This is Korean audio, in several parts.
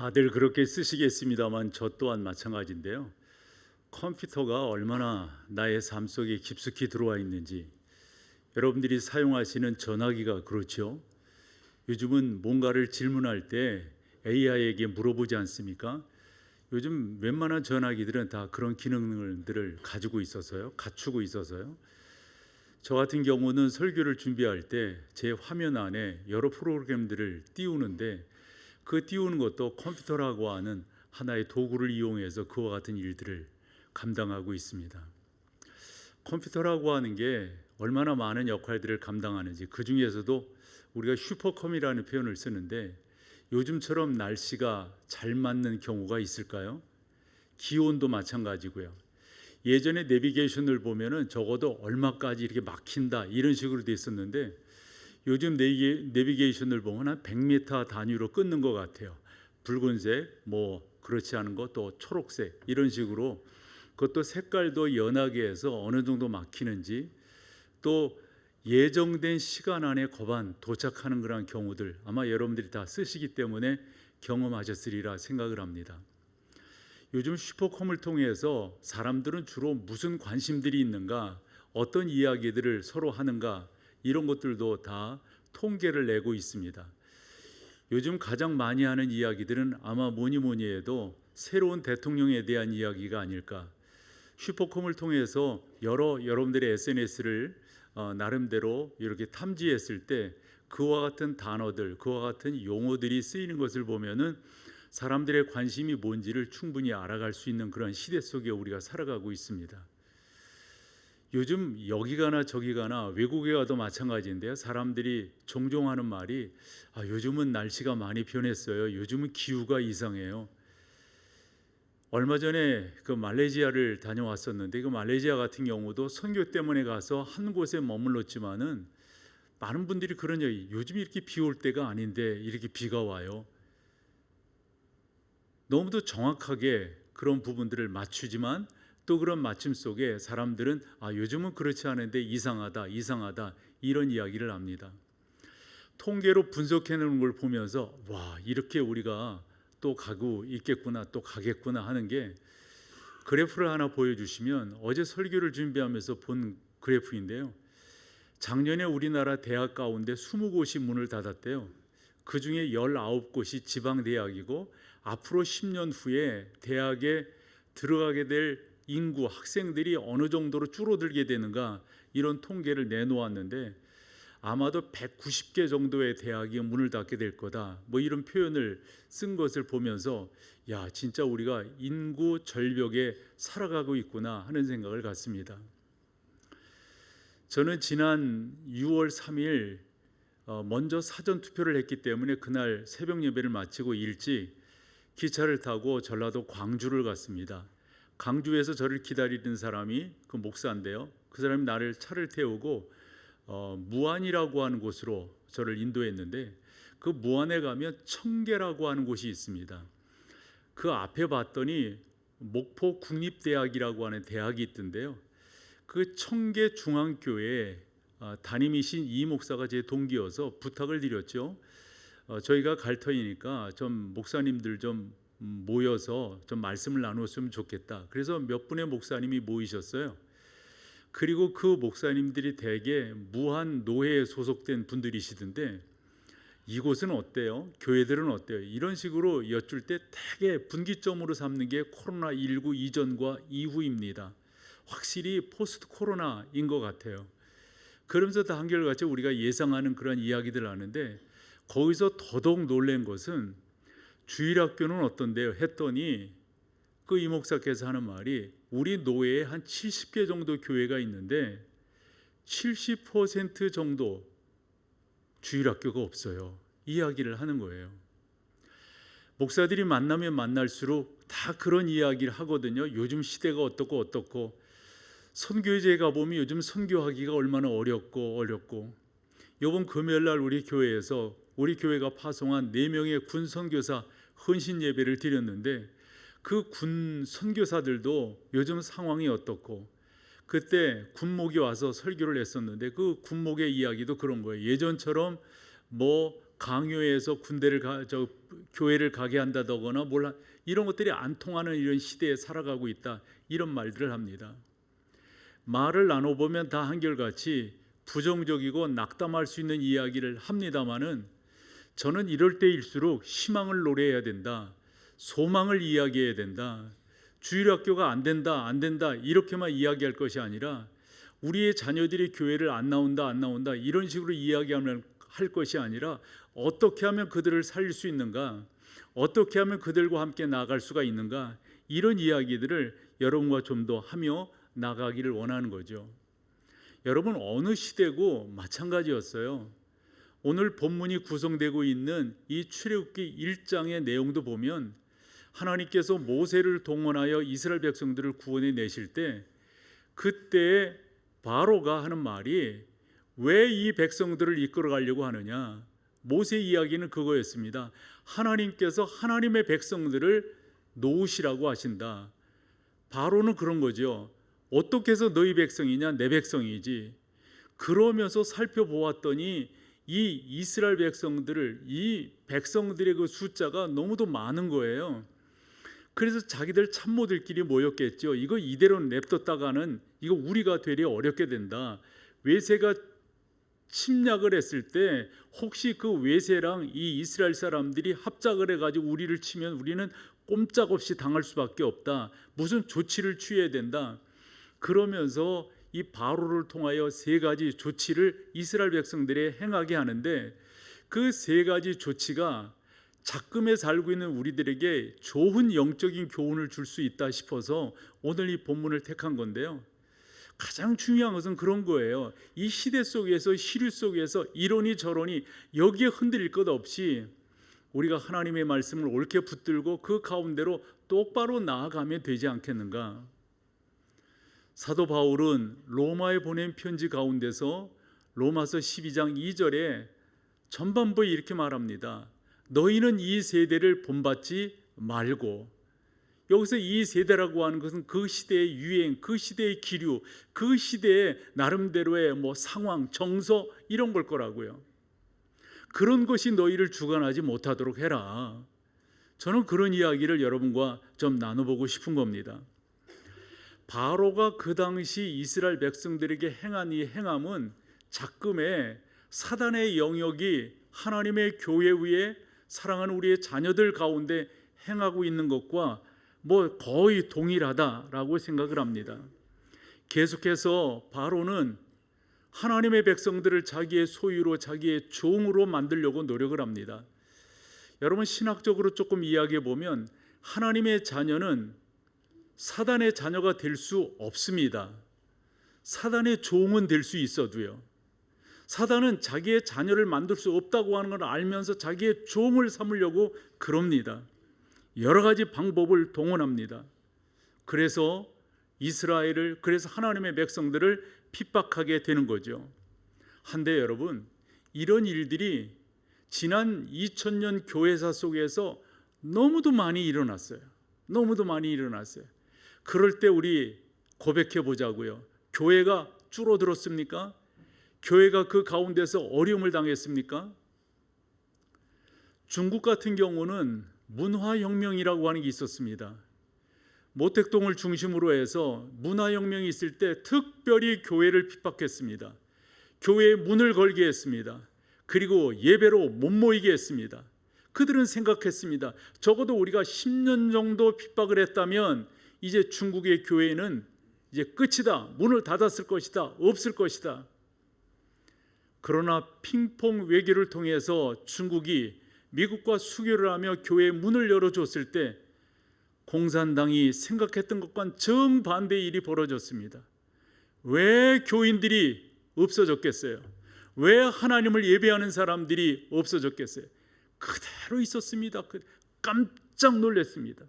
다들 그렇게 쓰시겠습니다만 저 또한 마찬가지인데요. 컴퓨터가 얼마나 나의 삶 속에 깊숙이 들어와 있는지 여러분들이 사용하시는 전화기가 그렇죠. 요즘은 뭔가를 질문할 때 AI에게 물어보지 않습니까? 요즘 웬만한 전화기들은 다 그런 기능들을 가지고 있어서요. 갖추고 있어서요. 저 같은 경우는 설교를 준비할 때 제 화면 안에 여러 프로그램들을 띄우는데 그 띄우는 것도 컴퓨터라고 하는 하나의 도구를 이용해서 그와 같은 일들을 감당하고 있습니다. 컴퓨터라고 하는 게 얼마나 많은 역할들을 감당하는지, 그 중에서도 우리가 슈퍼컴이라는 표현을 쓰는데 요즘처럼 날씨가 잘 맞는 경우가 있을까요? 기온도 마찬가지고요. 예전에 내비게이션을 보면은 적어도 얼마까지 이렇게 막힌다 이런 식으로 돼 있었는데 요즘 내비게이션을 보면 한 100m 단위로 끊는 것 같아요. 붉은색, 뭐 그렇지 않은 것, 또 초록색 이런 식으로, 그것도 색깔도 연하게 해서 어느 정도 막히는지, 또 예정된 시간 안에 거반 도착하는 그런 경우들 아마 여러분들이 다 쓰시기 때문에 경험하셨으리라 생각을 합니다. 요즘 슈퍼컴을 통해서 사람들은 주로 무슨 관심들이 있는가, 어떤 이야기들을 서로 하는가, 이런 것들도 다 통계를 내고 있습니다. 요즘 가장 많이 하는 이야기들은 아마 뭐니 해도 새로운 대통령에 대한 이야기가 아닐까. 슈퍼컴을 통해서 여러분들의 SNS를 나름대로 이렇게 탐지했을 때 그와 같은 단어들, 그와 같은 용어들이 쓰이는 것을 보면은 사람들의 관심이 뭔지를 충분히 알아갈 수 있는 그런 시대 속에 우리가 살아가고 있습니다. 요즘 여기 가나 저기 가나 외국에 가도 마찬가지인데요. 사람들이 종종 하는 말이 요즘은 날씨가 많이 변했어요. 요즘은 기후가 이상해요. 얼마 전에 그 말레이시아를 다녀왔었는데 그 말레이시아 같은 경우도 선교 때문에 가서 한 곳에 머물렀지만은 많은 분들이 그런 얘기, 요즘 이렇게 비 올 때가 아닌데 이렇게 비가 와요. 너무도 정확하게 그런 부분들을 맞추지만 또 그런 맞춤 속에 사람들은 요즘은 그렇지 않은데 이상하다 이런 이야기를 합니다. 통계로 분석해 놓은 걸 보면서 와, 이렇게 우리가 또 가고 있겠구나, 또 가겠구나 하는 게, 그래프를 하나 보여주시면 어제 설교를 준비하면서 본 그래프인데요. 작년에 우리나라 대학 가운데 20곳이 문을 닫았대요. 그 중에 19곳이 지방대학이고 앞으로 10년 후에 대학에 들어가게 될 인구, 학생들이 어느 정도로 줄어들게 되는가, 이런 통계를 내놓았는데 아마도 190개 정도의 대학이 문을 닫게 될 거다, 뭐 이런 표현을 쓴 것을 보면서 야, 진짜 우리가 인구 절벽에 살아가고 있구나 하는 생각을 갖습니다. 저는 지난 6월 3일 먼저 사전 투표를 했기 때문에 그날 새벽 예배를 마치고 일찍 기차를 타고 전라도 광주를 갔습니다. 광주에서 저를 기다리는 사람이 그 목사인데요. 그 사람이 나를 차를 태우고 무안이라고 하는 곳으로 저를 인도했는데, 그 무안에 가면 청계라고 하는 곳이 있습니다. 그 앞에 봤더니 목포 국립대학이라고 하는 대학이 있던데요. 그 청계 중앙교회에 담임이신 이 목사가 제 동기여서 부탁을 드렸죠. 저희가 갈 터이니까 좀 목사님들 좀 모여서 좀 말씀을 나누었으면 좋겠다. 그래서 몇 분의 목사님이 모이셨어요. 그리고 그 목사님들이 대개 무한 노회에 소속된 분들이시던데 이곳은 어때요? 교회들은 어때요? 이런 식으로 여쭐 때 대개 분기점으로 삼는 게 코로나19 이전과 이후입니다. 확실히 포스트 코로나인 것 같아요. 그러면서 다 한결같이 우리가 예상하는 그런 이야기들을 하는데, 거기서 더더욱 놀란 것은 주일학교는 어떤데요? 했더니 그 이 목사께서 하는 말이, 우리 노회에 한 70개 정도 교회가 있는데 70% 정도 주일학교가 없어요. 이야기를 하는 거예요. 목사들이 만나면 만날수록 다 그런 이야기를 하거든요. 요즘 시대가 어떻고 선교제에 가보면 요즘 선교하기가 얼마나 어렵고 이번 금요일날 우리 교회에서 우리 교회가 파송한 4명의 군 선교사 헌신 예배를 드렸는데 그 군 선교사들도 요즘 상황이 어떻고, 그때 군목이 와서 설교를 했었는데 그 군목의 이야기도 그런 거예요. 예전처럼 뭐 강요해서 교회를 가게 한다거나 이런 것들이 안 통하는 이런 시대에 살아가고 있다, 이런 말들을 합니다. 말을 나눠보면 다 한결같이 부정적이고 낙담할 수 있는 이야기를 합니다마는, 저는 이럴 때일수록 희망을 노래해야 된다, 소망을 이야기해야 된다, 주일학교가 안 된다 이렇게만 이야기할 것이 아니라, 우리의 자녀들이 교회를 안 나온다 이런 식으로 이야기하면 할 것이 아니라, 어떻게 하면 그들을 살릴 수 있는가, 어떻게 하면 그들과 함께 나아갈 수가 있는가, 이런 이야기들을 여러분과 좀 더 하며 나가기를 원하는 거죠. 여러분, 어느 시대고 마찬가지였어요. 오늘 본문이 구성되고 있는 이 출애굽기 1장의 내용도 보면, 하나님께서 모세를 동원하여 이스라엘 백성들을 구원해 내실 때, 그때 바로가 하는 말이 왜 이 백성들을 이끌어 가려고 하느냐, 모세 이야기는 그거였습니다. 하나님께서 하나님의 백성들을 놓으시라고 하신다. 바로는 그런 거죠. 어떻게 해서 너희 백성이냐, 내 백성이지. 그러면서 살펴보았더니 이 이스라엘 백성들을, 이 백성들의 그 숫자가 너무도 많은 거예요. 그래서 자기들 참모들끼리 모였겠죠. 이거 이대로 냅뒀다가는 이거 우리가 되려 어렵게 된다. 외세가 침략을 했을 때 혹시 그 외세랑 이 이스라엘 사람들이 합작을 해가지고 우리를 치면 우리는 꼼짝없이 당할 수밖에 없다. 무슨 조치를 취해야 된다. 그러면서 이 바로를 통하여 세 가지 조치를 이스라엘 백성들에 행하게 하는데, 그 세 가지 조치가 작금에 살고 있는 우리들에게 좋은 영적인 교훈을 줄 수 있다 싶어서 오늘 이 본문을 택한 건데요. 가장 중요한 것은 그런 거예요. 이 시대 속에서, 시류 속에서 이러니 저러니 여기에 흔들릴 것 없이 우리가 하나님의 말씀을 옳게 붙들고 그 가운데로 똑바로 나아가면 되지 않겠는가. 사도 바울은 로마에 보낸 편지 가운데서 로마서 12장 2절에 전반부에 이렇게 말합니다. 너희는 이 세대를 본받지 말고. 여기서 이 세대라고 하는 것은 그 시대의 유행, 그 시대의 기류, 그 시대의 나름대로의 상황, 정서, 이런 걸 거라고요. 그런 것이 너희를 주관하지 못하도록 해라. 저는 그런 이야기를 여러분과 좀 나눠보고 싶은 겁니다. 바로가 그 당시 이스라엘 백성들에게 행한 이 행함은 작금에 사단의 영역이 하나님의 교회 위에 사랑하는 우리의 자녀들 가운데 행하고 있는 것과 거의 동일하다라고 생각을 합니다. 계속해서 바로는 하나님의 백성들을 자기의 소유로, 자기의 종으로 만들려고 노력을 합니다. 여러분, 신학적으로 조금 이야기해 보면 하나님의 자녀는 사단의 자녀가 될 수 없습니다. 사단의 종은 될 수 있어도요. 사단은 자기의 자녀를 만들 수 없다고 하는 걸 알면서 자기의 종을 삼으려고 그럽니다. 여러 가지 방법을 동원합니다. 그래서 그래서 하나님의 백성들을 핍박하게 되는 거죠. 한데 여러분, 이런 일들이 지난 2000년 교회사 속에서 너무도 많이 일어났어요. 너무도 많이 일어났어요. 그럴 때 우리 고백해 보자고요. 교회가 줄어들었습니까? 교회가 그 가운데서 어려움을 당했습니까? 중국 같은 경우는 문화혁명이라고 하는 게 있었습니다. 모택동을 중심으로 해서 문화혁명이 있을 때 특별히 교회를 핍박했습니다. 교회에 문을 걸게 했습니다. 그리고 예배로 못 모이게 했습니다. 그들은 생각했습니다. 적어도 우리가 10년 정도 핍박을 했다면 이제 중국의 교회는 이제 끝이다. 문을 닫았을 것이다. 없을 것이다. 그러나 핑퐁 외교를 통해서 중국이 미국과 수교를 하며 교회의 문을 열어줬을 때 공산당이 생각했던 것과는 정반대의 일이 벌어졌습니다. 왜 교인들이 없어졌겠어요? 왜 하나님을 예배하는 사람들이 없어졌겠어요? 그대로 있었습니다. 깜짝 놀랐습니다.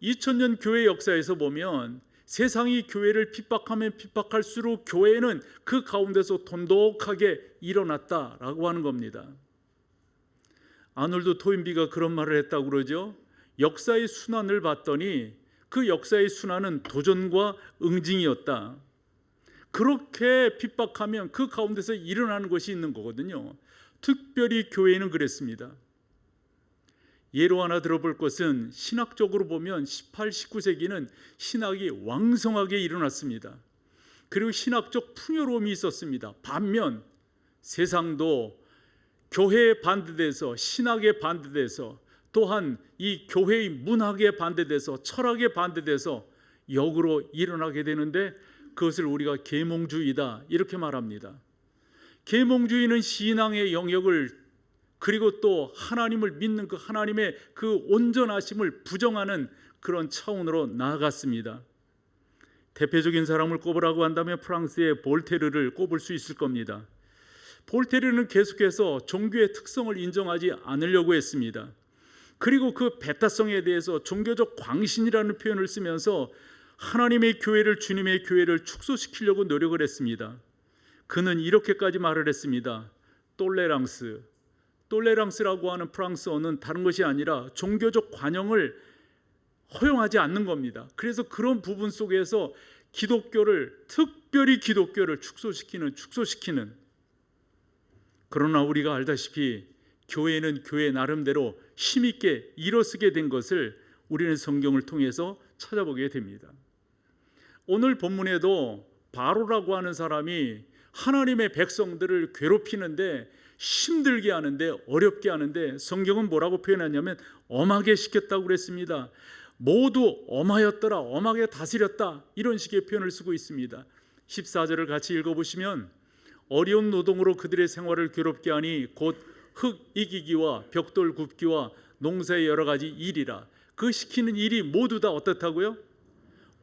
2000년 교회 역사에서 보면 세상이 교회를 핍박하면 핍박할수록 교회는 그 가운데서 돈독하게 일어났다라고 하는 겁니다. 아놀드 토인비가 그런 말을 했다고 그러죠. 역사의 순환을 봤더니 그 역사의 순환은 도전과 응징이었다. 그렇게 핍박하면 그 가운데서 일어나는 것이 있는 거거든요. 특별히 교회는 그랬습니다. 예로 하나 들어볼 것은 신학적으로 보면 18, 19세기는 신학이 왕성하게 일어났습니다. 그리고 신학적 풍요로움이 있었습니다. 반면 세상도 교회에 반대돼서, 신학에 반대돼서, 또한 이 교회의 문학에 반대돼서, 철학에 반대돼서 역으로 일어나게 되는데, 그것을 우리가 계몽주의다 이렇게 말합니다. 계몽주의는 신앙의 영역을, 그리고 또 하나님을 믿는 그 하나님의 그 온전하심을 부정하는 그런 차원으로 나아갔습니다. 대표적인 사람을 꼽으라고 한다면 프랑스의 볼테르를 꼽을 수 있을 겁니다. 볼테르는 계속해서 종교의 특성을 인정하지 않으려고 했습니다. 그리고 그 배타성에 대해서 종교적 광신이라는 표현을 쓰면서 하나님의 교회를, 주님의 교회를 축소시키려고 노력을 했습니다. 그는 이렇게까지 말을 했습니다. 똘레랑스라고 하는 프랑스어는 다른 것이 아니라 종교적 관용을 허용하지 않는 겁니다. 그래서 그런 부분 속에서 특별히 기독교를 축소시키는. 그러나 우리가 알다시피 교회는 교회 나름대로 힘있게 일어서게 된 것을 우리는 성경을 통해서 찾아보게 됩니다. 오늘 본문에도 바로라고 하는 사람이 하나님의 백성들을 괴롭히는데, 힘들게 하는데, 어렵게 하는데, 성경은 뭐라고 표현하냐면 엄하게 시켰다고 그랬습니다. 모두 엄하였더라, 엄하게 다스렸다, 이런 식의 표현을 쓰고 있습니다. 14절을 같이 읽어보시면 어려운 노동으로 그들의 생활을 괴롭게 하니 곧 흙 이기기와 벽돌 굽기와 농사의 여러 가지 일이라. 그 시키는 일이 모두 다 어떻다고요?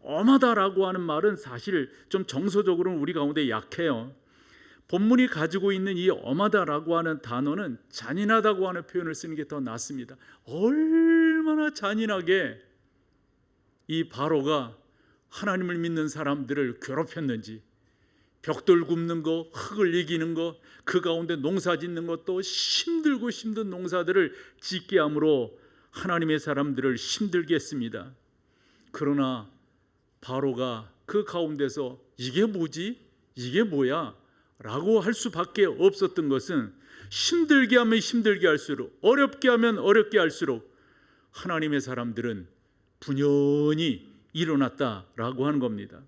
엄하다라고 하는 말은 사실 좀 정서적으로는 우리 가운데 약해요. 본문이 가지고 있는 이 엄하다라고 하는 단어는 잔인하다고 하는 표현을 쓰는 게 더 낫습니다. 얼마나 잔인하게 이 바로가 하나님을 믿는 사람들을 괴롭혔는지, 벽돌 굽는 거, 흙을 이기는 거, 그 가운데 농사 짓는 것도 힘들고 힘든 농사들을 짓게 함으로 하나님의 사람들을 힘들게 했습니다. 그러나 바로가 그 가운데서 이게 뭐지? 이게 뭐야? 라고 할 수밖에 없었던 것은 힘들게 하면 힘들게 할수록, 어렵게 하면 어렵게 할수록 하나님의 사람들은 분연히 일어났다라고 하는 겁니다.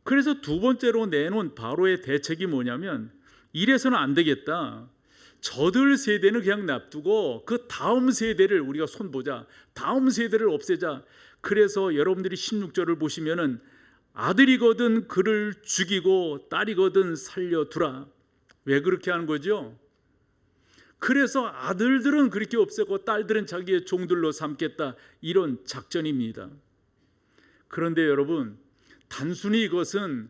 그래서 두 번째로 내놓은 바로의 대책이 뭐냐면, 이래서는 안 되겠다. 저들 세대는 그냥 놔두고 그 다음 세대를 우리가 손보자. 다음 세대를 없애자. 그래서 여러분들이 16절을 보시면은 아들이거든 그를 죽이고 딸이거든 살려두라. 왜 그렇게 하는 거죠? 그래서 아들들은 그렇게 없애고 딸들은 자기의 종들로 삼겠다, 이런 작전입니다. 그런데 여러분, 단순히 이것은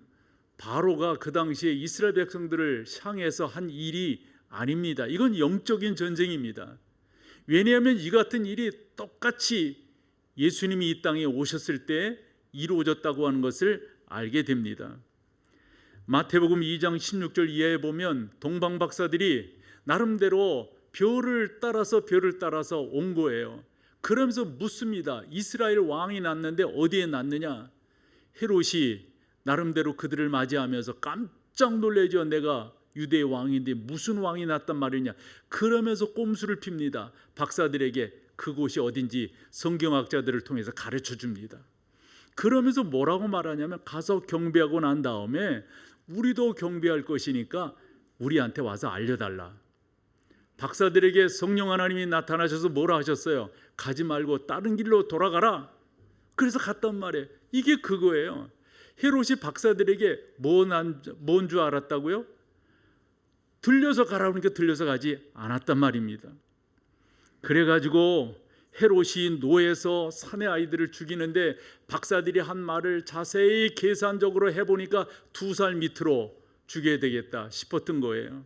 바로가 그 당시에 이스라엘 백성들을 향해서 한 일이 아닙니다. 이건 영적인 전쟁입니다. 왜냐하면 이 같은 일이 똑같이 예수님이 이 땅에 오셨을 때 이루어졌다고 하는 것을 알게 됩니다. 마태복음 2장 16절 이하에 보면 동방 박사들이 나름대로 별을 따라서 온 거예요. 그러면서 묻습니다. 이스라엘 왕이 났는데 어디에 났느냐? 헤롯이 나름대로 그들을 맞이하면서 깜짝 놀래죠. 내가 유대의 왕인데 무슨 왕이 났단 말이냐? 그러면서 꼼수를 핍니다. 박사들에게 그곳이 어딘지 성경학자들을 통해서 가르쳐 줍니다. 그러면서 뭐라고 말하냐면, 가서 경배하고 난 다음에 우리도 경배할 것이니까 우리한테 와서 알려달라. 박사들에게 성령 하나님이 나타나셔서 뭐라 하셨어요? 가지 말고 다른 길로 돌아가라. 그래서 갔단 말이에요. 이게 그거예요. 헤롯이 박사들에게 뭔 줄 알았다고요? 들려서 가라 그러니까 들려서 가지 않았단 말입니다. 그래가지고 헤롯이 노예에서 사내 아이들을 죽이는데 박사들이 한 말을 자세히 계산적으로 해보니까 2살 밑으로 죽여야 되겠다 싶었던 거예요.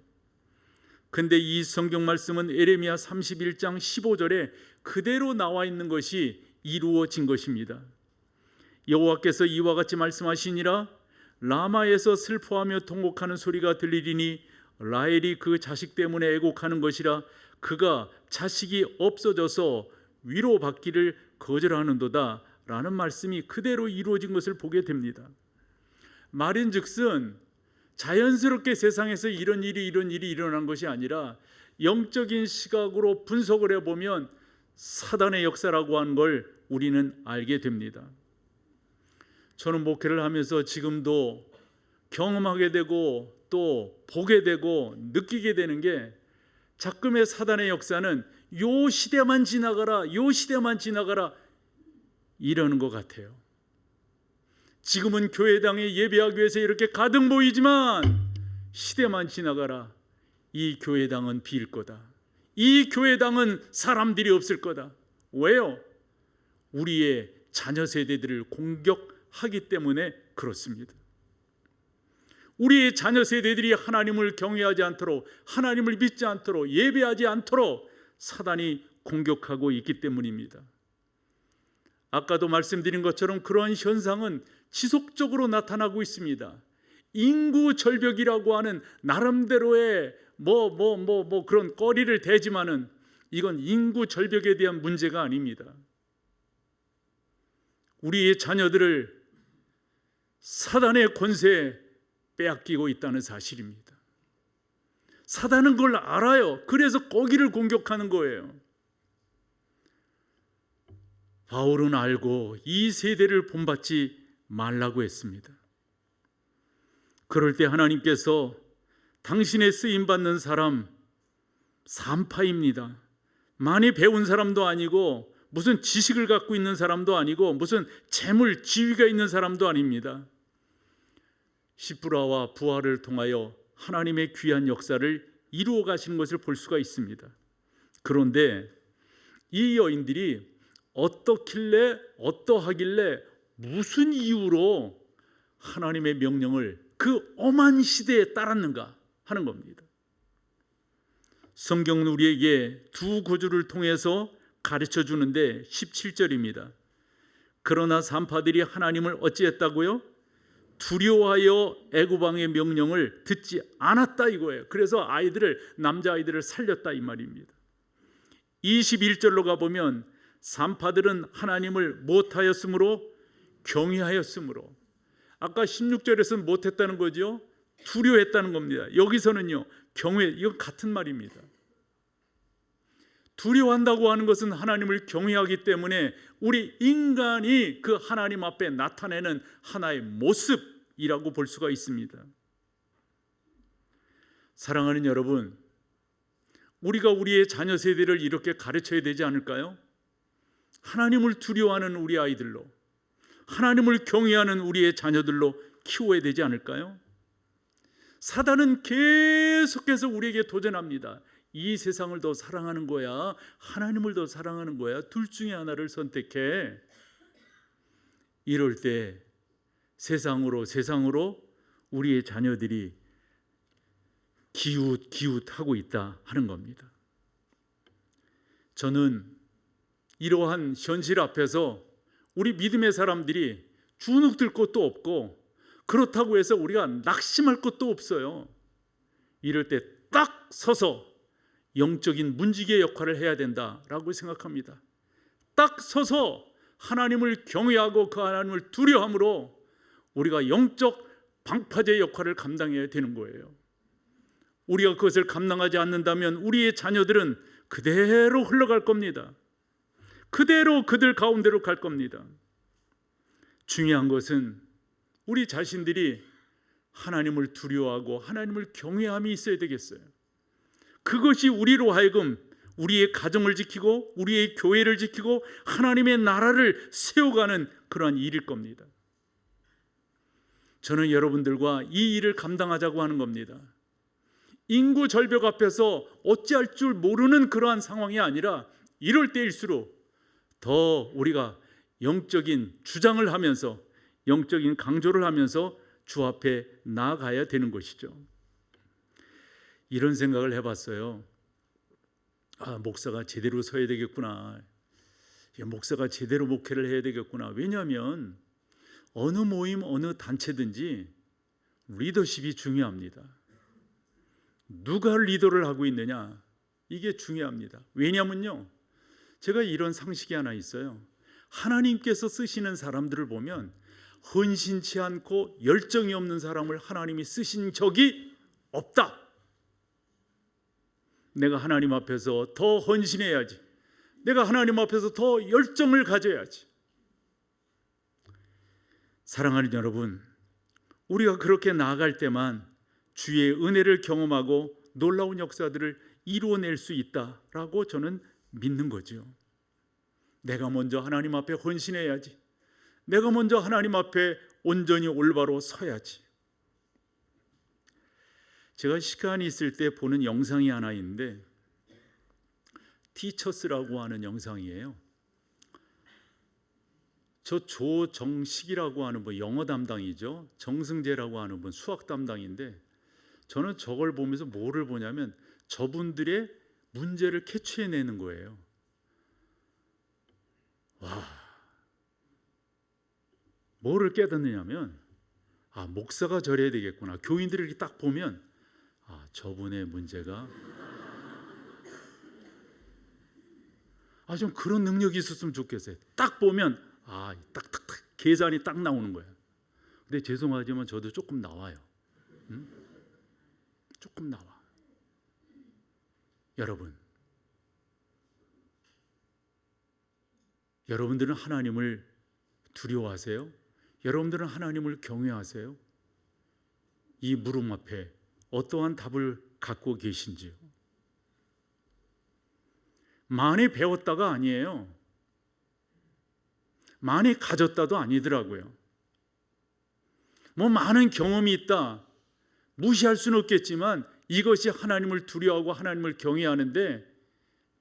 근데 이 성경 말씀은 에레미야 31장 15절에 그대로 나와 있는 것이 이루어진 것입니다. 여호와께서 이와 같이 말씀하시니라. 라마에서 슬퍼하며 통곡하는 소리가 들리리니 라헬이 그 자식 때문에 애곡하는 것이라. 그가 자식이 없어져서 위로받기를 거절하는도다 라는 말씀이 그대로 이루어진 것을 보게 됩니다. 말인즉슨 자연스럽게 세상에서 이런 일이 일어난 것이 아니라 영적인 시각으로 분석을 해보면 사단의 역사라고 하는 걸 우리는 알게 됩니다. 저는 목회를 하면서 지금도 경험하게 되고 또 보게 되고 느끼게 되는 게, 작금의 사단의 역사는 요 시대만 지나가라, 요 시대만 지나가라 이러는 것 같아요. 지금은 교회당에 예배하기 위해서 이렇게 가득 모이지만 시대만 지나가라, 이 교회당은 비일 거다, 이 교회당은 사람들이 없을 거다. 왜요? 우리의 자녀 세대들을 공격하기 때문에 그렇습니다. 우리의 자녀 세대들이 하나님을 경외하지 않도록, 하나님을 믿지 않도록, 예배하지 않도록 사단이 공격하고 있기 때문입니다. 아까도 말씀드린 것처럼 그러한 현상은 지속적으로 나타나고 있습니다. 인구 절벽이라고 하는 나름대로의 그런 거리를 대지만은 이건 인구 절벽에 대한 문제가 아닙니다. 우리의 자녀들을 사단의 권세에 빼앗기고 있다는 사실입니다. 사단은 그걸 알아요. 그래서 거기를 공격하는 거예요. 바울은 알고 이 세대를 본받지 말라고 했습니다. 그럴 때 하나님께서 당신의 쓰임받는 사람 산파입니다. 많이 배운 사람도 아니고 무슨 지식을 갖고 있는 사람도 아니고 무슨 재물 지위가 있는 사람도 아닙니다. 십부라와 부하를 통하여 하나님의 귀한 역사를 이루어 가시는 것을 볼 수가 있습니다. 그런데 이 여인들이 어떻길래, 어떠하길래, 무슨 이유로 하나님의 명령을 그 엄한 시대에 따랐는가 하는 겁니다. 성경은 우리에게 두 구절을 통해서 가르쳐 주는데 17절입니다. 그러나 산파들이 하나님을 어찌했다고요? 두려워하여 애굽 왕의 명령을 듣지 않았다 이거예요. 그래서 남자아이들을 살렸다 이 말입니다. 21절로 가보면 산파들은 하나님을 못하였으므로 경외하였으므로, 아까 16절에서는 못했다는 거죠. 두려워했다는 겁니다. 여기서는요 경외, 이건 같은 말입니다. 두려워한다고 하는 것은 하나님을 경외하기 때문에 우리 인간이 그 하나님 앞에 나타내는 하나의 모습이라고 볼 수가 있습니다. 사랑하는 여러분, 우리가 우리의 자녀 세대를 이렇게 가르쳐야 되지 않을까요? 하나님을 두려워하는 우리 아이들로, 하나님을 경외하는 우리의 자녀들로 키워야 되지 않을까요? 사단은 계속해서 우리에게 도전합니다. 이 세상을 더 사랑하는 거야, 하나님을 더 사랑하는 거야, 둘 중에 하나를 선택해. 이럴 때 세상으로 우리의 자녀들이 기웃하고 있다 하는 겁니다. 저는 이러한 현실 앞에서 우리 믿음의 사람들이 주눅들 것도 없고 그렇다고 해서 우리가 낙심할 것도 없어요. 이럴 때 딱 서서 영적인 문지기의 역할을 해야 된다라고 생각합니다. 딱 서서 하나님을 경외하고 그 하나님을 두려워함으로 우리가 영적 방파제 역할을 감당해야 되는 거예요. 우리가 그것을 감당하지 않는다면 우리의 자녀들은 그대로 흘러갈 겁니다. 그대로 그들 가운데로 갈 겁니다. 중요한 것은 우리 자신들이 하나님을 두려워하고 하나님을 경외함이 있어야 되겠어요. 그것이 우리로 하여금 우리의 가정을 지키고 우리의 교회를 지키고 하나님의 나라를 세워가는 그러한 일일 겁니다. 저는 여러분들과 이 일을 감당하자고 하는 겁니다. 인구 절벽 앞에서 어찌할 줄 모르는 그러한 상황이 아니라 이럴 때일수록 더 우리가 영적인 주장을 하면서 영적인 강조를 하면서 주 앞에 나아가야 되는 것이죠. 이런 생각을 해봤어요. 목사가 제대로 서야 되겠구나, 목사가 제대로 목회를 해야 되겠구나. 왜냐하면 어느 모임 어느 단체든지 리더십이 중요합니다. 누가 리더를 하고 있느냐, 이게 중요합니다. 왜냐하면요, 제가 이런 상식이 하나 있어요. 하나님께서 쓰시는 사람들을 보면 헌신치 않고 열정이 없는 사람을 하나님이 쓰신 적이 없다. 내가 하나님 앞에서 더 헌신해야지. 내가 하나님 앞에서 더 열정을 가져야지. 사랑하는 여러분, 우리가 그렇게 나아갈 때만 주의 은혜를 경험하고 놀라운 역사들을 이루어낼 수 있다라고 저는 믿는 거죠. 내가 먼저 하나님 앞에 헌신해야지. 내가 먼저 하나님 앞에 온전히 올바로 서야지. 제가 시간이 있을 때 보는 영상이 하나 있는데 티처스라고 하는 영상이에요. 저 조정식이라고 하는 분, 영어 담당이죠. 정승재라고 하는 분, 수학 담당인데 저는 저걸 보면서 뭐를 보냐면 저분들의 문제를 캐치해내는 거예요. 와, 뭐를 깨닫느냐면 목사가 저래야 되겠구나. 교인들을 이렇게 딱 보면 저분의 문제가 좀 그런 능력이 있었으면 좋겠어요. 딱 보면 딱딱딱 계산이 딱 나오는 거예요. 근데 죄송하지만 저도 조금 나와요. 조금 나와. 여러분들은 하나님을 두려워하세요? 여러분들은 하나님을 경외하세요? 이 물음 앞에 어떠한 답을 갖고 계신지요? 많이 배웠다가 아니에요. 많이 가졌다도 아니더라고요. 많은 경험이 있다, 무시할 수는 없겠지만 이것이 하나님을 두려워하고 하나님을 경외하는데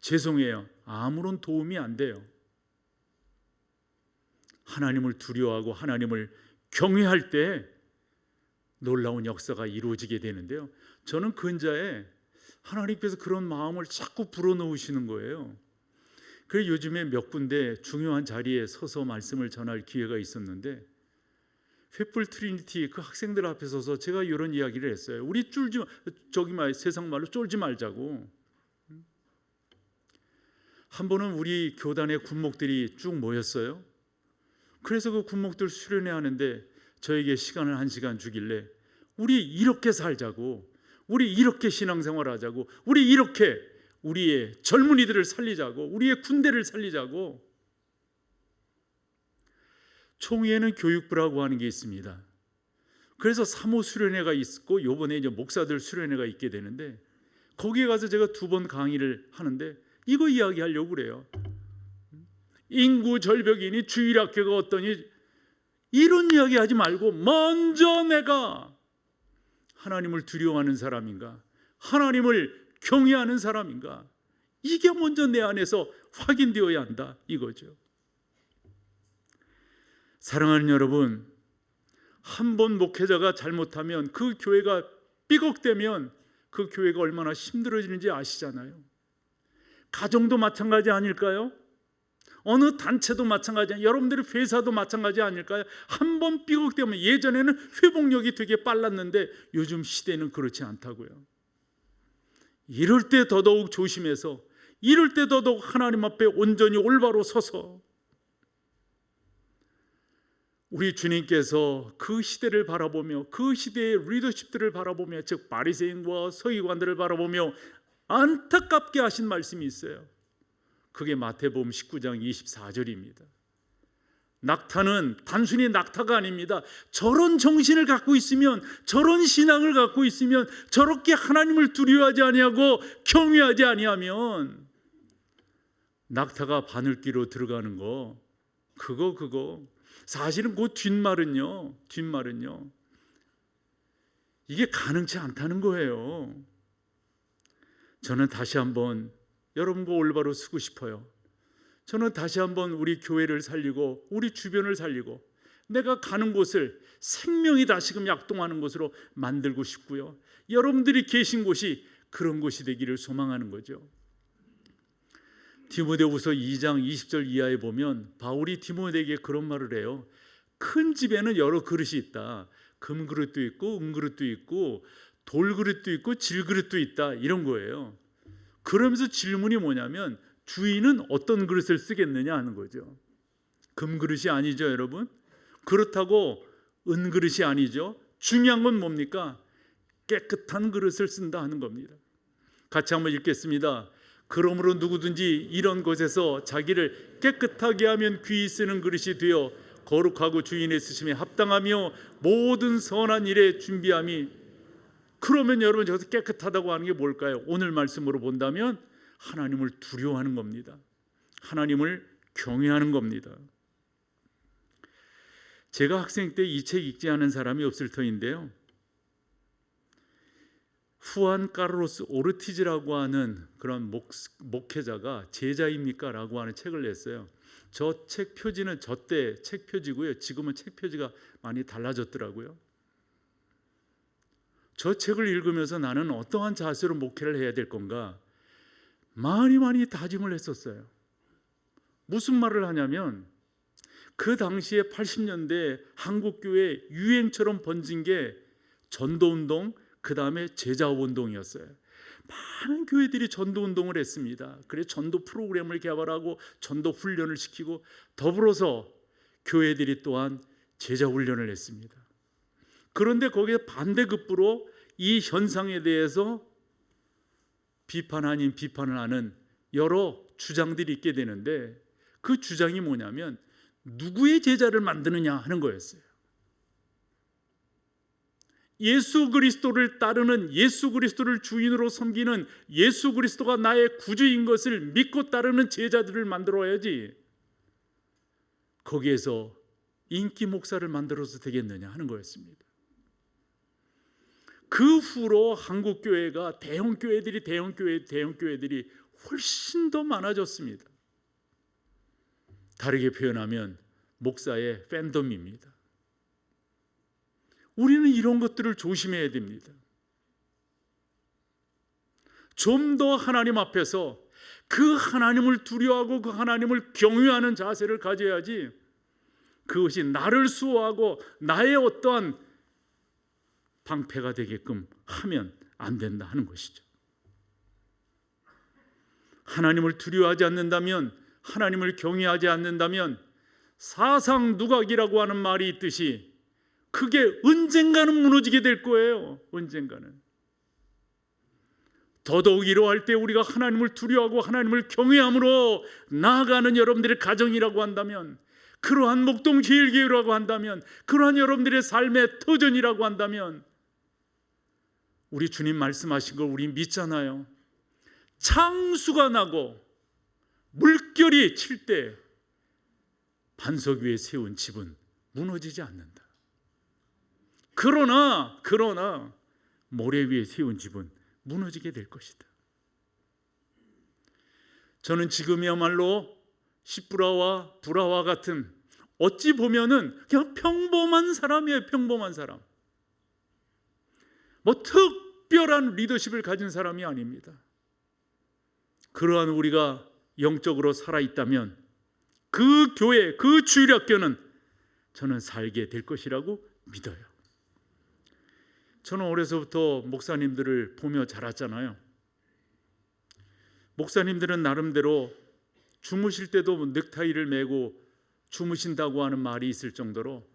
죄송해요, 아무런 도움이 안 돼요. 하나님을 두려워하고 하나님을 경외할 때 놀라운 역사가 이루어지게 되는데요, 저는 근자에 하나님께서 그런 마음을 자꾸 불어넣으시는 거예요. 그래서 요즘에 몇 군데 중요한 자리에 서서 말씀을 전할 기회가 있었는데 횃불 트리니티 그 학생들 앞에 서서 제가 이런 이야기를 했어요. 우리 세상 말로 쫄지 말자고. 한 번은 우리 교단의 군목들이 쭉 모였어요. 그래서 그 군목들 수련회 하는데 저에게 시간을 1시간 주길래 우리 이렇게 살자고, 우리 이렇게 신앙생활 하자고, 우리 이렇게 우리의 젊은이들을 살리자고, 우리의 군대를 살리자고. 총회에는 교육부라고 하는 게 있습니다. 그래서 사모 수련회가 있고 이번에 이제 목사들 수련회가 있게 되는데 거기에 가서 제가 2번 강의를 하는데 이거 이야기하려고 그래요. 인구 절벽이니 주일학교가 어떠니 이런 이야기 하지 말고 먼저 내가 하나님을 두려워하는 사람인가, 하나님을 경외하는 사람인가, 이게 먼저 내 안에서 확인되어야 한다 이거죠. 사랑하는 여러분, 한 번 목회자가 잘못하면 그 교회가 삐걱대면 그 교회가 얼마나 힘들어지는지 아시잖아요. 가정도 마찬가지 아닐까요? 어느 단체도 마찬가지, 여러분들의 회사도 마찬가지 아닐까요? 한 번 삐걱대면, 예전에는 회복력이 되게 빨랐는데 요즘 시대는 그렇지 않다고요. 이럴 때 더더욱 조심해서, 이럴 때 더더욱 하나님 앞에 온전히 올바로 서서 우리 주님께서 그 시대를 바라보며 그 시대의 리더십들을 바라보며, 즉 바리새인과 서기관들을 바라보며 안타깝게 하신 말씀이 있어요. 그게 마태복음 19장 24절입니다. 낙타는 단순히 낙타가 아닙니다. 저런 정신을 갖고 있으면, 저런 신앙을 갖고 있으면, 저렇게 하나님을 두려워하지 아니하고 경외하지 아니하면 낙타가 바늘귀로 들어가는 거, 그거 사실은 그 뒷말은요 이게 가능치 않다는 거예요. 저는 다시 한번 여러분과 올바로 쓰고 싶어요. 저는 다시 한번 우리 교회를 살리고 우리 주변을 살리고 내가 가는 곳을 생명이 다시금 약동하는 곳으로 만들고 싶고요, 여러분들이 계신 곳이 그런 곳이 되기를 소망하는 거죠. 디모데후서 2장 20절 이하에 보면 바울이 디모데에게 그런 말을 해요. 큰 집에는 여러 그릇이 있다. 금그릇도 있고 은그릇도 있고 돌그릇도 있고 질그릇도 있다, 이런 거예요. 그러면서 질문이 뭐냐면 주인은 어떤 그릇을 쓰겠느냐 하는 거죠. 금그릇이 아니죠, 여러분. 그렇다고 은그릇이 아니죠. 중요한 건 뭡니까? 깨끗한 그릇을 쓴다 하는 겁니다. 같이 한번 읽겠습니다. 그러므로 누구든지 이런 곳에서 자기를 깨끗하게 하면 귀히 쓰는 그릇이 되어 거룩하고 주인의 쓰심에 합당하며 모든 선한 일에 준비함이. 그러면 여러분, 저기서 깨끗하다고 하는 게 뭘까요? 오늘 말씀으로 본다면 하나님을 두려워하는 겁니다. 하나님을 경외하는 겁니다. 제가 학생 때 이 책 읽지 않은 사람이 없을 터인데요, 후안 카를로스 오르티즈라고 하는 그런 목회자가 제자입니까? 라고 하는 책을 냈어요. 저 책 표지는 저 때 책 표지고요, 지금은 책 표지가 많이 달라졌더라고요. 저 책을 읽으면서 나는 어떠한 자세로 목회를 해야 될 건가 많이 다짐을 했었어요. 무슨 말을 하냐면, 그 당시에 80년대 한국교회 유행처럼 번진 게 전도운동, 그 다음에 제자운동이었어요. 많은 교회들이 전도운동을 했습니다. 그래서 전도 프로그램을 개발하고 전도 훈련을 시키고, 더불어서 교회들이 또한 제자훈련을 했습니다. 그런데 거기에 반대급부로 이 현상에 대해서 비판 아닌 비판을 하는 여러 주장들이 있게 되는데, 그 주장이 뭐냐면 누구의 제자를 만드느냐 하는 거였어요. 예수 그리스도를 따르는, 예수 그리스도를 주인으로 섬기는, 예수 그리스도가 나의 구주인 것을 믿고 따르는 제자들을 만들어야지 거기에서 인기 목사를 만들어서 되겠느냐 하는 거였습니다. 그 후로 한국 교회가 대형 교회들이 훨씬 더 많아졌습니다. 다르게 표현하면 목사의 팬덤입니다. 우리는 이런 것들을 조심해야 됩니다. 좀 더 하나님 앞에서 그 하나님을 두려워하고 그 하나님을 경외하는 자세를 가져야지, 그것이 나를 수호하고 나의 어떠한 방패가 되게끔 하면 안 된다 하는 것이죠. 하나님을 두려워하지 않는다면, 하나님을 경외하지 않는다면 사상 누각이라고 하는 말이 있듯이 그게 언젠가는 무너지게 될 거예요. 언젠가는. 더더욱 이러할 때 우리가 하나님을 두려워하고 하나님을 경외함으로 나아가는 여러분들의 가정이라고 한다면, 그러한 목동제일교회라고 한다면, 그러한 여러분들의 삶의 터전이라고 한다면, 우리 주님 말씀하신 걸 우리 믿잖아요. 창수가 나고 물결이 칠 때 반석 위에 세운 집은 무너지지 않는다. 그러나 모래 위에 세운 집은 무너지게 될 것이다. 저는 지금이야말로 시브라와 브라와 같은, 어찌 보면은 그냥 평범한 사람이에요. 평범한 사람. 뭐 특별한 리더십을 가진 사람이 아닙니다. 그러한 우리가 영적으로 살아있다면 그 교회, 그 주일학교는 저는 살게 될 것이라고 믿어요. 저는 어려서부터 목사님들을 보며 자랐잖아요. 목사님들은 나름대로 주무실 때도 넥타이를 메고 주무신다고 하는 말이 있을 정도로,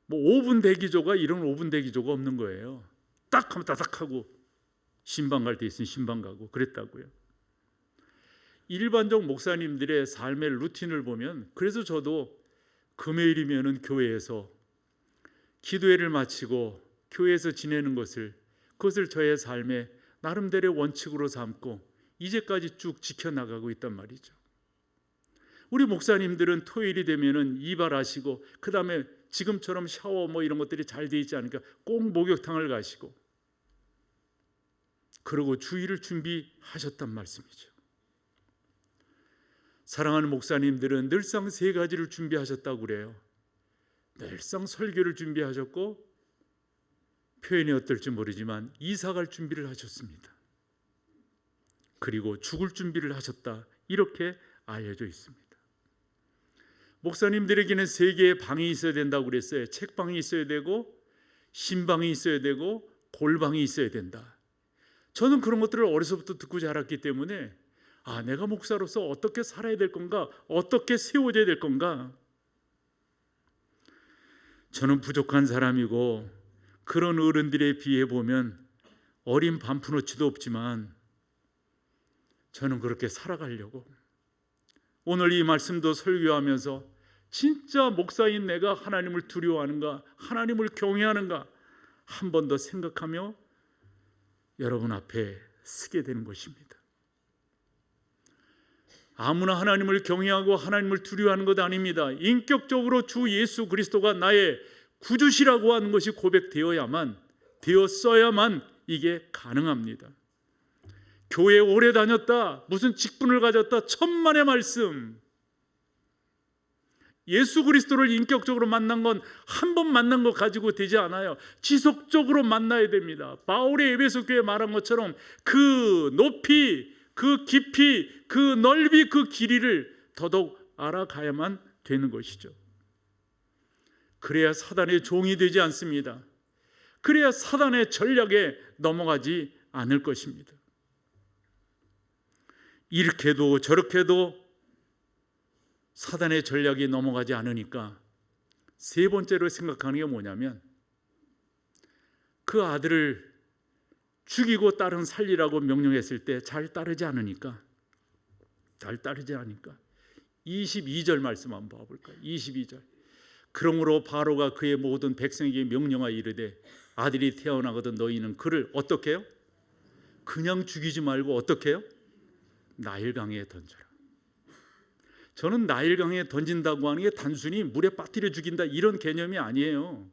뭐 5분 대기조가 이런 5분 대기조가 없는 거예요. 딱 하면 따닥 하고 신방 갈 때 있으면 신방 가고 그랬다고요. 일반적 목사님들의 삶의 루틴을 보면, 그래서 저도 금요일이면은 교회에서 기도회를 마치고 교회에서 지내는 그것을 저의 삶의 나름대로의 원칙으로 삼고 이제까지 쭉 지켜나가고 있단 말이죠. 우리 목사님들은 토요일이 되면은 이발하시고, 그 다음에 지금처럼 샤워 뭐 이런 것들이 잘 돼 있지 않으니까 꼭 목욕탕을 가시고, 그리고 주일을 준비하셨단 말씀이죠. 사랑하는 목사님들은 늘상 3가지를 준비하셨다고 그래요. 늘상 설교를 준비하셨고, 표현이 어떨지 모르지만 이사갈 준비를 하셨습니다. 그리고 죽을 준비를 하셨다, 이렇게 알려져 있습니다. 목사님들에게는 3개의 방이 있어야 된다고 그랬어요. 책방이 있어야 되고, 신방이 있어야 되고, 골방이 있어야 된다. 저는 그런 것들을 어려서부터 듣고 자랐기 때문에, 내가 목사로서 어떻게 살아야 될 건가, 어떻게 세워져야 될 건가. 저는 부족한 사람이고 그런 어른들에 비해 보면 어린 반푼어치도 없지만 저는 그렇게 살아가려고 오늘 이 말씀도 설교하면서 진짜 목사인 내가 하나님을 두려워하는가, 하나님을 경외하는가 한 번 더 생각하며 여러분 앞에 서게 되는 것입니다. 아무나 하나님을 경외하고 하나님을 두려워하는 것 아닙니다. 인격적으로 주 예수 그리스도가 나의 구주시라고 하는 것이 고백되어야만, 되었어야만 이게 가능합니다. 교회 오래 다녔다, 무슨 직분을 가졌다, 천만의 말씀. 예수 그리스도를 인격적으로 만난 건 한 번 만난 거 가지고 되지 않아요. 지속적으로 만나야 됩니다. 바울의 에베소 교회에 말한 것처럼 그 높이, 그 깊이, 그 넓이, 그 길이를 더더욱 알아가야만 되는 것이죠. 그래야 사단의 종이 되지 않습니다. 그래야 사단의 전략에 넘어가지 않을 것입니다. 이렇게도 저렇게도 사단의 전략이 넘어가지 않으니까 세 번째로 생각하는 게 뭐냐면 그 아들을 죽이고 딸은 살리라고 명령했을 때 잘 따르지 않으니까 22절 말씀 한번 봐볼까요? 22절. 그러므로 바로가 그의 모든 백성에게 명령하여 이르되 아들이 태어나거든 너희는 그를 어떻게 해요? 그냥 죽이지 말고 어떻게 해요? 나일강에 던져라. 저는 나일강에 던진다고 하는 게 단순히 물에 빠뜨려 죽인다 이런 개념이 아니에요.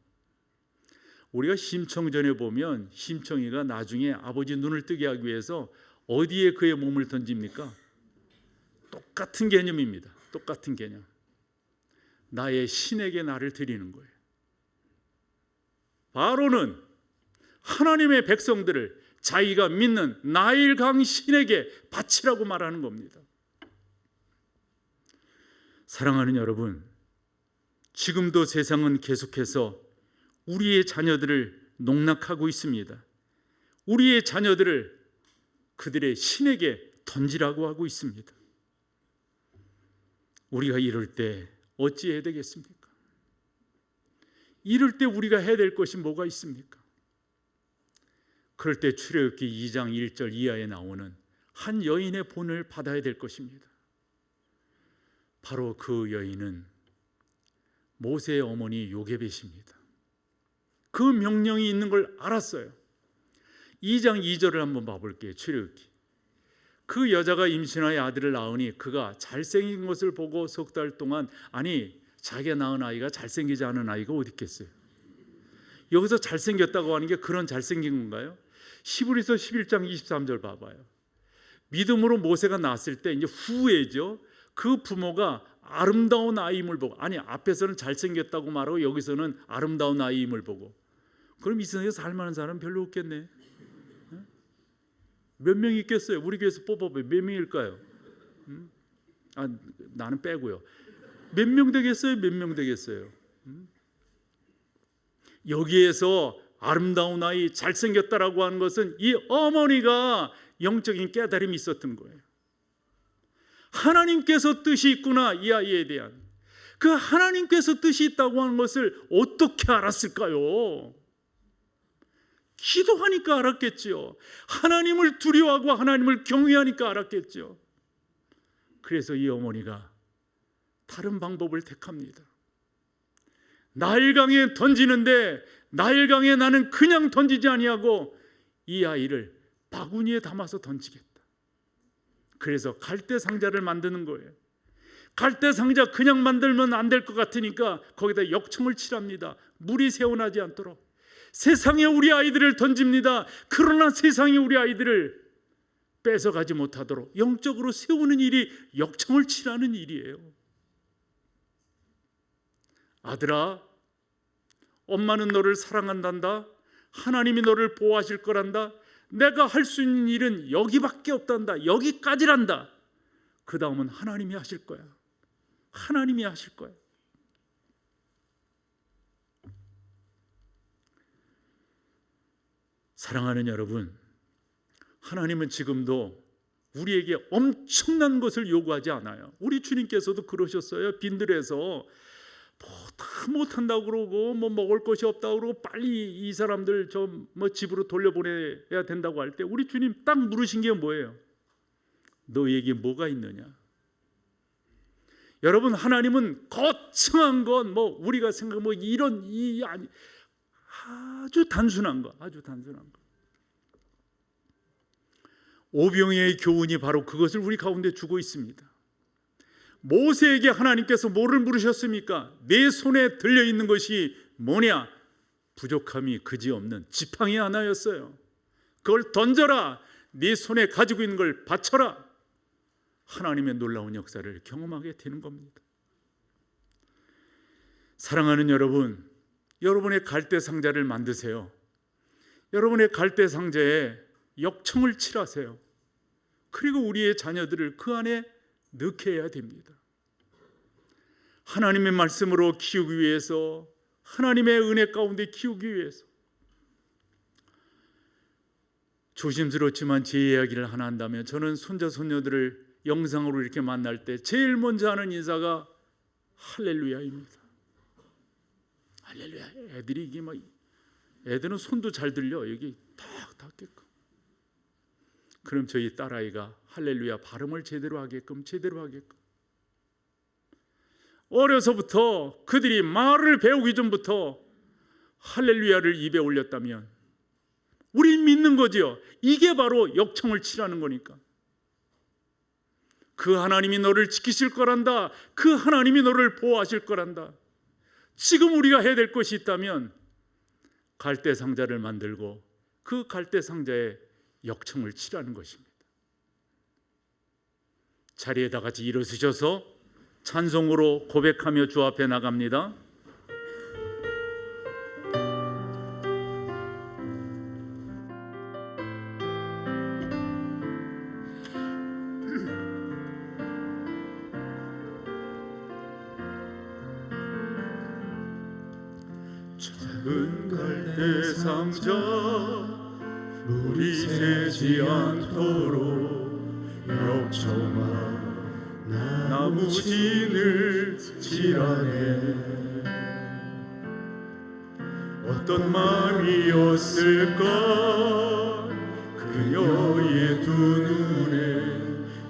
우리가 심청전에 보면 심청이가 나중에 아버지 눈을 뜨게 하기 위해서 어디에 그의 몸을 던집니까? 똑같은 개념입니다. 똑같은 개념. 나의 신에게 나를 드리는 거예요. 바로는 하나님의 백성들을 자기가 믿는 나일강 신에게 바치라고 말하는 겁니다. 사랑하는 여러분, 지금도 세상은 계속해서 우리의 자녀들을 농락하고 있습니다. 우리의 자녀들을 그들의 신에게 던지라고 하고 있습니다. 우리가 이럴 때 어찌해야 되겠습니까? 이럴 때 우리가 해야 될 것이 뭐가 있습니까? 그럴 때 출애굽기 2장 1절 이하에 나오는 한 여인의 본을 받아야 될 것입니다. 바로 그 여인은 모세의 어머니 요게벳입니다. 그 명령이 있는 걸 알았어요. 2장 2절을 한번 봐볼게요. 출애굽기. 그 여자가 임신하여 아들을 낳으니 그가 잘생긴 것을 보고 석 달 동안, 아니 자기가 낳은 아이가 잘생기지 않은 아이가 어디 있겠어요? 여기서 잘생겼다고 하는 게 그런 잘생긴 건가요? 히브리서 11장 23절 봐봐요. 믿음으로 모세가 낳았을 때 이제 후회죠. 그 부모가 아름다운 아이임을 보고, 아니 앞에서는 잘생겼다고 말하고 여기서는 아름다운 아이임을 보고, 그럼 이 세상에 살만한 사람 별로 없겠네. 몇 명 있겠어요? 우리 교회에서 뽑아봐요. 몇 명일까요? 나는 빼고요. 몇 명 되겠어요? 몇 명 되겠어요? 여기에서 아름다운 아이, 잘생겼다라고 하는 것은 이 어머니가 영적인 깨달음이 있었던 거예요. 하나님께서 뜻이 있구나, 이 아이에 대한. 그 하나님께서 뜻이 있다고 하는 것을 어떻게 알았을까요? 기도하니까 알았겠죠. 하나님을 두려워하고 하나님을 경외하니까 알았겠죠. 그래서 이 어머니가 다른 방법을 택합니다. 나일강에 던지는데 나일강에 나는 그냥 던지지 아니하고 이 아이를 바구니에 담아서 던지겠다. 그래서 갈대 상자를 만드는 거예요. 갈대 상자 그냥 만들면 안 될 것 같으니까 거기다 역청을 칠합니다. 물이 새어나지 않도록. 세상에 우리 아이들을 던집니다. 그러나 세상에 우리 아이들을 뺏어가지 못하도록 영적으로 세우는 일이 역청을 칠하는 일이에요. 아들아, 엄마는 너를 사랑한단다. 하나님이 너를 보호하실 거란다. 내가 할 수 있는 일은 여기밖에 없단다. 여기까지란다. 그 다음은 하나님이 하실 거야. 하나님이 하실 거야. 사랑하는 여러분, 하나님은 지금도 우리에게 엄청난 것을 요구하지 않아요. 우리 주님께서도 그러셨어요. 빈들에서 다 못한다고 그러고 뭐 먹을 것이 없다고 그러고 빨리 이 사람들 좀 뭐 집으로 돌려보내야 된다고 할 때 우리 주님 딱 물으신 게 뭐예요? 너희에게 뭐가 있느냐? 여러분, 하나님은 거창한 건 뭐 우리가 생각 뭐 이런 이 아니 아주 단순한 거, 아주 단순한 거. 오병이의 교훈이 바로 그것을 우리 가운데 주고 있습니다. 모세에게 하나님께서 뭐를 물으셨습니까? 내 손에 들려 있는 것이 뭐냐? 부족함이 그지없는 지팡이 하나였어요. 그걸 던져라. 네 손에 가지고 있는 걸 바쳐라. 하나님의 놀라운 역사를 경험하게 되는 겁니다. 사랑하는 여러분, 여러분의 갈대 상자를 만드세요. 여러분의 갈대 상자에 역청을 칠하세요. 그리고 우리의 자녀들을 그 안에 넣게 해야 됩니다. 하나님의 말씀으로 키우기 위해서, 하나님의 은혜 가운데 키우기 위해서. 조심스럽지만 제 이야기를 하나 한다면, 저는 손자 손녀들을 영상으로 이렇게 만날 때 제일 먼저 하는 인사가 할렐루야입니다. 할렐루야. 애들이 이게 막, 애들은 손도 잘 들려. 여기 딱 닿게끔. 그럼 저희 딸아이가 할렐루야 발음을 제대로 하게끔. 어려서부터 그들이 말을 배우기 전부터 할렐루야를 입에 올렸다면 우리 믿는 거지요. 이게 바로 역청을 칠하는 거니까. 그 하나님이 너를 지키실 거란다. 그 하나님이 너를 보호하실 거란다. 지금 우리가 해야 될 것이 있다면 갈대 상자를 만들고 그 갈대 상자에 역청을 칠하는 것입니다. 자리에 다 같이 일어서셔서 찬송으로 고백하며 주 앞에 나갑니다. 작은 갈대 상자 물이 새지 않도록 역청아 나무진을 칠하네. 어떤 마음이었을까 그녀의 두 눈에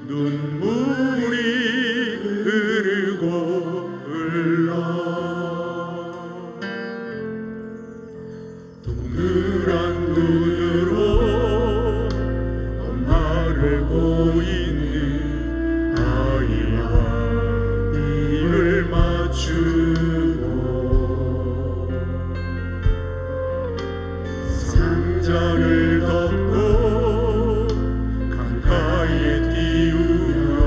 눈물이 흐르고 흘러 동그란 눈으로 엄마를 보이는 입을 맞추고 상자를 덮고 강가에 띄우며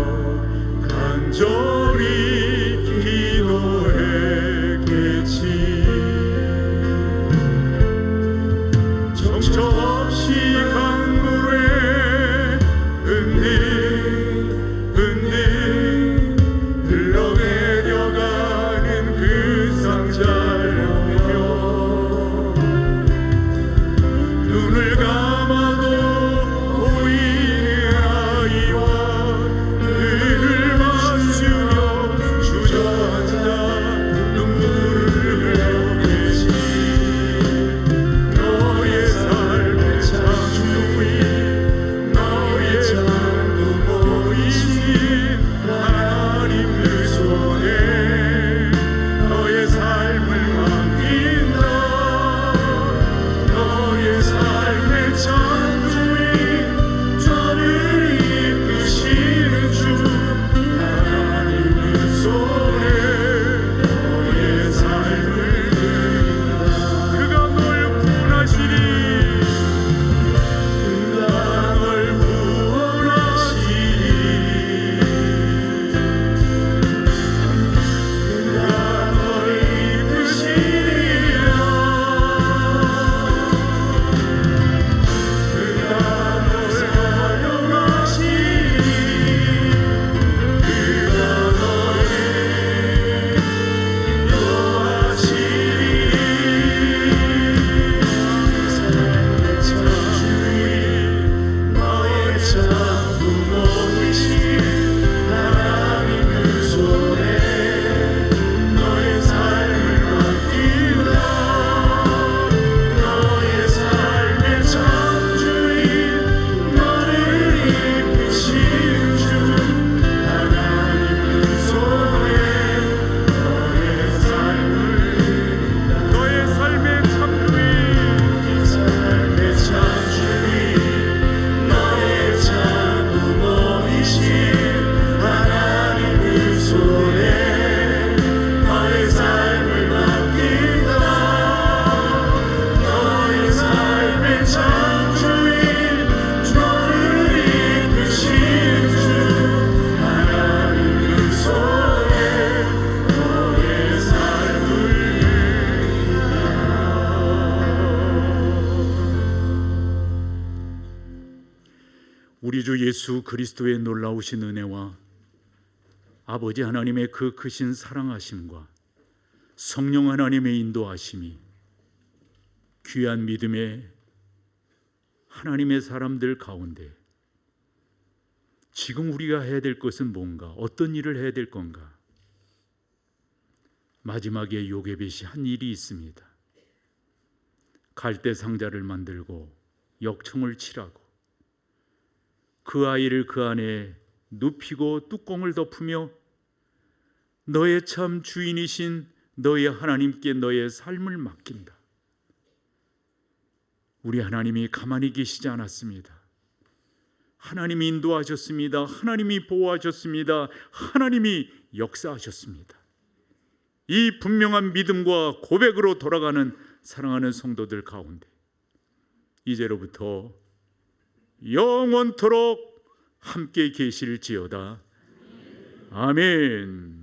손에 나의 삶을 맡긴다. 너의 삶의 창조인 저를 이끄신 주 하나님 그 손에 너의 삶을 우리 주 예수 그리스도의 놀라우신 은혜와 아버지 하나님의 그 크신 사랑하심과 성령 하나님의 인도하심이 귀한 믿음의 하나님의 사람들 가운데 지금 우리가 해야 될 것은 뭔가, 어떤 일을 해야 될 건가? 마지막에 요게벳이 한 일이 있습니다. 갈대 상자를 만들고 역청을 칠하고 그 아이를 그 안에 눕히고 뚜껑을 덮으며 너의 참 주인이신 너의 하나님께 너의 삶을 맡긴다. 우리 하나님이 가만히 계시지 않았습니다. 하나님이 인도하셨습니다. 하나님이 보호하셨습니다. 하나님이 역사하셨습니다. 이 분명한 믿음과 고백으로 돌아가는 사랑하는 성도들 가운데 이제로부터 영원토록 함께 계실지어다. 아멘.